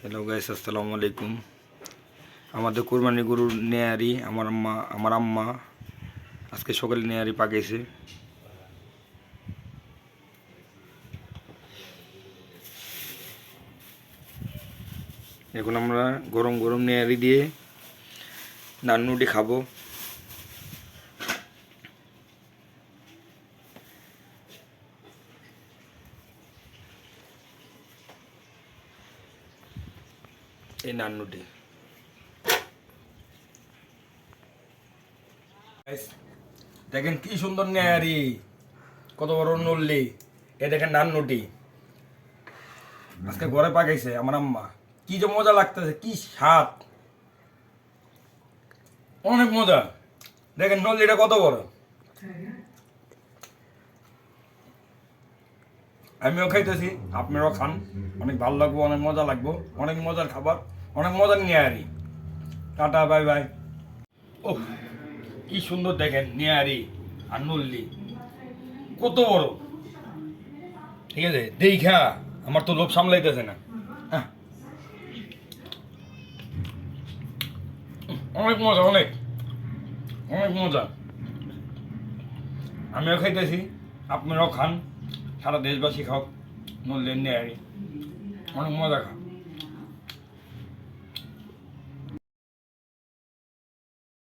Hello guys, আসসালামু আলাইকুম। আমাদের কোরবানি গরুর নেয়ারি আমার আম্মা আজকে সকালে নেয়ারি পাকাইছে। এখন আমরা গরম গরম নেয়ারি দিয়ে নান্নুটি খাবো। এই নান্নুটি দেখেন কি সুন্দর নেয়ারি, কত বড় নল্লি। এ দেখেন নান্নুটি আজকে ঘরে পাকাইছে আমার আম্মা। কি যে মজা লাগতেছে, কি স্বাদ, অনেক মজা। দেখেন নল্লিটা কত বড়। আমিও খাইতেছি, আপনারাও খান, অনেক ভালো লাগবো, অনেক মজা লাগবো, অনেক মজার খাবার, অনেক মজার নেয়ারি। Tata, bye bye. ও কি সুন্দর দেখেন নেয়ারি আর নল্লি কত বড়। ঠিক আছে, দেখা আমার তো লোভ সামলাইতেছে না। হ্যাঁ, অনেক মজা, অনেক অনেক মজা। আমিও খাইতেছি, আপনারাও খান, সারা দেশবাসী খাও নল্লি নেয়ারি, অনেক মজা খা।